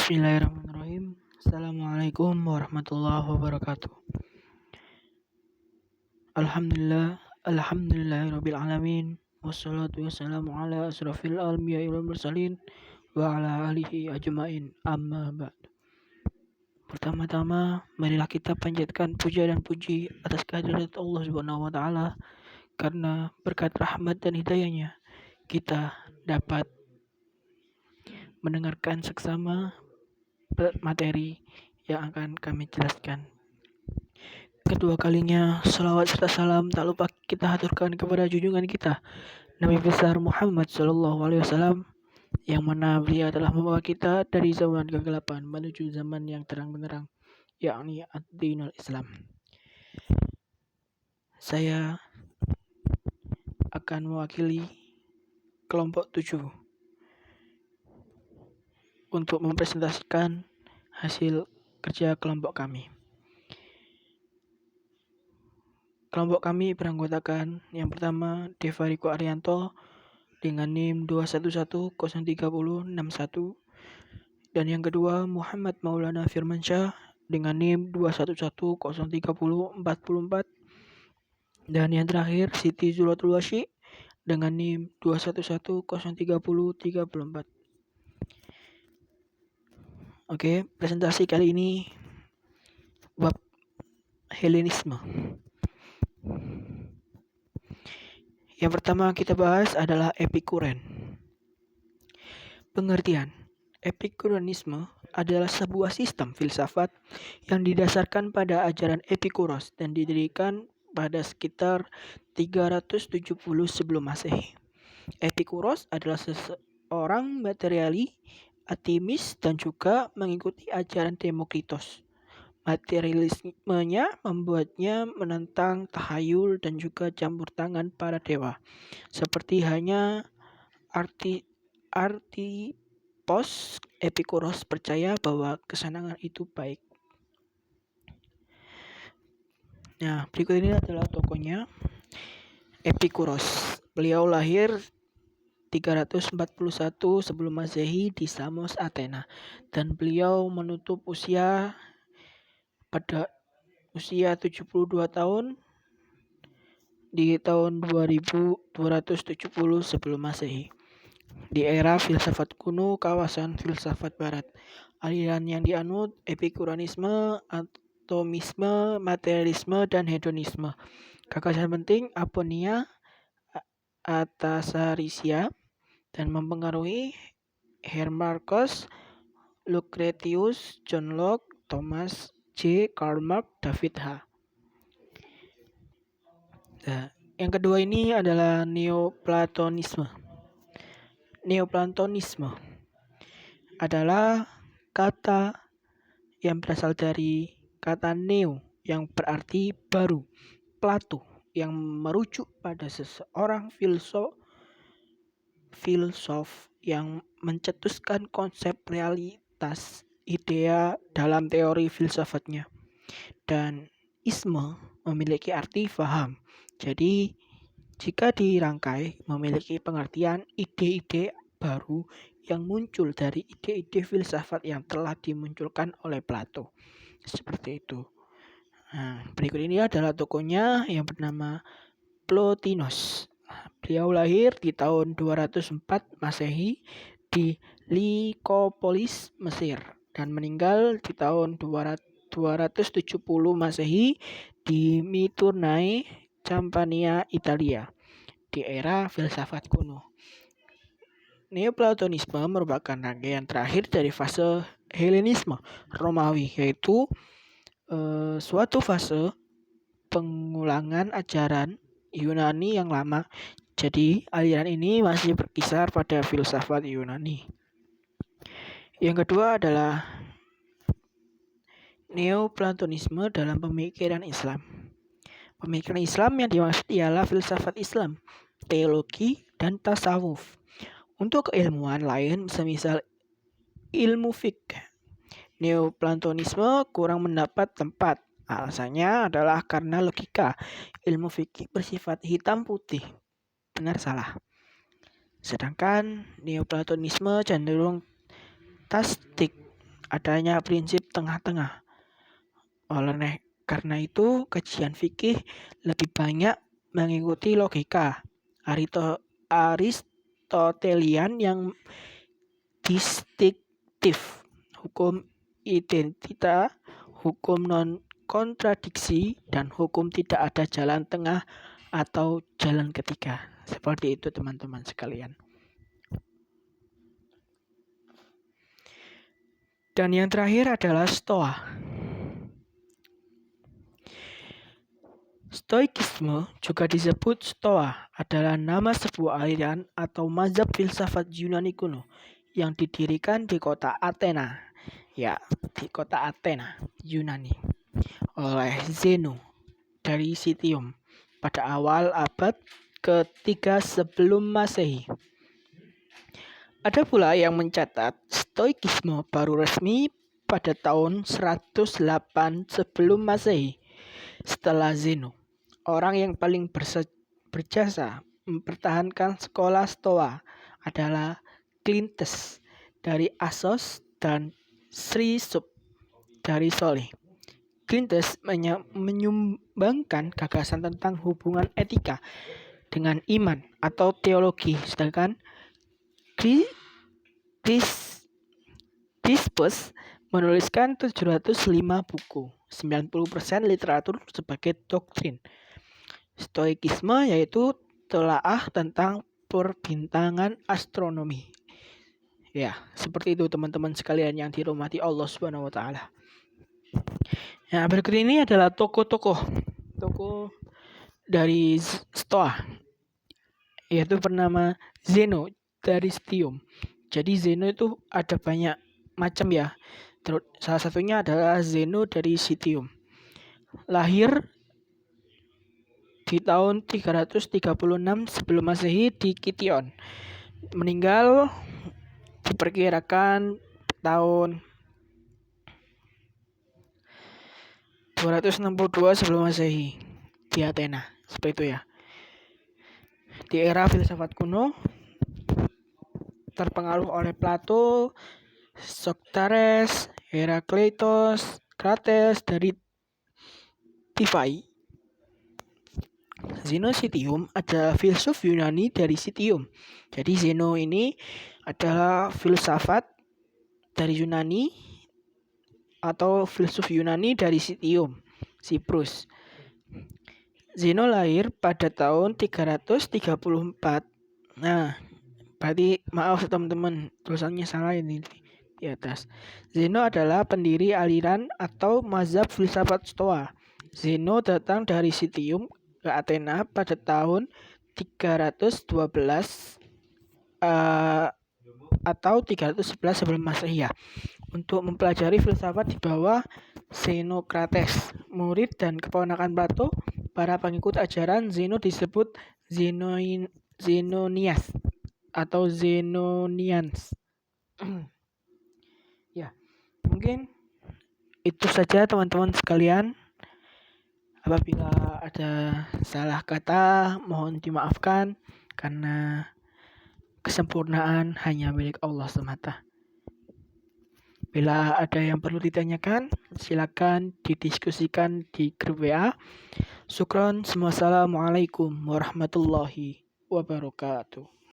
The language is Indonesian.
Bismillahirrahmanirrahim. Assalamualaikum warahmatullahi wabarakatuh. Alhamdulillahirabbil alamin. Wassalatu wassalamu ala asrofil anbiya'i wal mursalin wa ala alihi ajmain. Amma ba'd. Pertama-tama, marilah kita panjatkan puja dan puji atas kehadirat Allah Subhanahu wa taala, karena berkat rahmat dan hidayahnya kita dapat mendengarkan seksama materi yang akan kami jelaskan. Kedua kalinya, salawat serta salam tak lupa kita haturkan kepada junjungan kita, Nabi besar Muhammad SAW, yang mana beliau telah membawa kita dari zaman kegelapan menuju zaman yang terang benderang, yakni ad-dinul Islam. Saya akan mewakili kelompok 7 untuk mempresentasikan hasil kerja kelompok kami. Kelompok kami beranggotakan yang pertama Devariko Arianto dengan NIM 211036061, dan yang kedua Muhammad Maulana Firmansyah dengan NIM 211034044, dan yang terakhir Siti Zulatul Wasyi dengan NIM 211033034. Oke, presentasi kali ini bab Helenisme. Yang pertama kita bahas adalah Epikuren. Pengertian: Epikureanisme adalah sebuah sistem filsafat yang didasarkan pada ajaran Epikuros dan didirikan pada sekitar 370 sebelum Masehi. Epikuros adalah seseorang materiali, atemis, dan juga mengikuti ajaran Demokritos. Materialismenya membuatnya menentang tahayul dan juga campur tangan para dewa, seperti hanya Artipos. Epikuros percaya bahwa kesenangan itu baik. Nah, berikut ini adalah tokohnya, Epikuros. Beliau lahir 341 sebelum Masehi di Samos, Athena, dan beliau menutup usia pada usia 72 tahun di tahun 2270 sebelum Masehi. Di era filsafat kuno, kawasan filsafat barat, aliran yang dianut Epikureanisme, atomisme, materialisme, dan hedonisme. Gagasan penting Aponia, Atasarisia, dan mempengaruhi Hermarchus, Lucretius, John Locke, Thomas J. Karl Marx, David H. Nah, yang kedua ini adalah Neoplatonisme. Neoplatonisme adalah kata yang berasal dari kata neo yang berarti baru, Plato yang merujuk pada seseorang filsuf yang mencetuskan konsep realitas idea dalam teori filsafatnya. Dan isme memiliki arti faham. Jadi jika dirangkai memiliki pengertian ide-ide baru yang muncul dari ide-ide filsafat yang telah dimunculkan oleh Plato. Seperti itu. Nah, berikut ini adalah tokohnya yang bernama Plotinos. Beliau lahir di tahun 204 Masehi di Lycopolis, Mesir, dan meninggal di tahun 270 Masehi di Miturnae, Campania, Italia, di era filsafat kuno. Neoplatonisme merupakan rangkaian terakhir dari fase Helenisme Romawi, yaitu suatu fase pengulangan ajaran Yunani yang lama. Jadi aliran ini masih berkisar pada filsafat Yunani. Yang kedua adalah Neoplatonisme dalam pemikiran Islam. Pemikiran Islam yang dimaksud ialah filsafat Islam, teologi, dan tasawuf. Untuk keilmuan lain, semisal ilmu fikih, Neoplatonisme kurang mendapat tempat. Alasannya adalah karena logika. Ilmu fikih bersifat hitam putih, benar salah. Sedangkan Neoplatonisme cenderung tasdik adanya prinsip tengah-tengah. Oleh karena itu, kajian fikih lebih banyak mengikuti logika Aristotelian yang distinktif, hukum identita, hukum non-kontradiksi, dan hukum tidak ada jalan tengah atau jalan ketiga. Seperti itu teman-teman sekalian. Dan yang terakhir adalah Stoa. Stoikisme, juga disebut Stoa, adalah nama sebuah aliran atau mazhab filsafat Yunani kuno yang didirikan di kota Athena. Ya, di kota Athena, Yunani, oleh Zeno dari Citium pada awal abad ke-3 sebelum Masehi. Ada pula yang mencatat Stoikisme baru resmi pada tahun 108 sebelum Masehi setelah Zeno. Orang yang paling berjasa mempertahankan sekolah Stoa adalah Cleanthes dari Assos dan Chrysos dari Soli. Cleanthes menyumbangkan gagasan tentang hubungan etika dengan iman atau teologi, sedangkan Chrysippus menuliskan 705 buku, 90% literatur sebagai doktrin. Stoikisme yaitu telaah tentang perbintangan astronomi. Ya, seperti itu teman-teman sekalian yang dirahmati Allah Subhanahu wa taala. Nah, berikut ini adalah tokoh dari Stoa, yaitu bernama Zeno dari Citium. Jadi Zeno itu ada banyak macam ya. Salah satunya adalah Zeno dari Citium. Lahir di tahun 336 sebelum Masehi di Kition. Meninggal diperkirakan tahun 262 sebelum Masehi di Athena. Seperti itu ya. Di era filsafat kuno, terpengaruh oleh Plato, Socrates, Herakleitos, Crates dari Tifai. Zeno Citium adalah filsuf Yunani dari Citium. Jadi Zeno ini adalah filsafat dari Yunani atau filsuf Yunani dari Citium, Siprus. Zeno lahir pada tahun 334. Nah, berarti maaf teman-teman, tulisannya salah ini di atas. Zeno adalah pendiri aliran atau mazhab filsafat Stoa. Zeno datang dari Citium ke Athena pada tahun 312 atau 311 sebelum Masehi ya, untuk mempelajari filsafat di bawah Xenocrates, murid dan keponakan Plato. Para pengikut ajaran Zeno disebut Zenonians atau Zenonians. Ya, mungkin itu saja teman-teman sekalian. Apabila ada salah kata, mohon dimaafkan karena kesempurnaan hanya milik Allah semata. Bila ada yang perlu ditanyakan, silakan didiskusikan di grup WA. Syukron, assalamualaikum warahmatullahi wabarakatuh.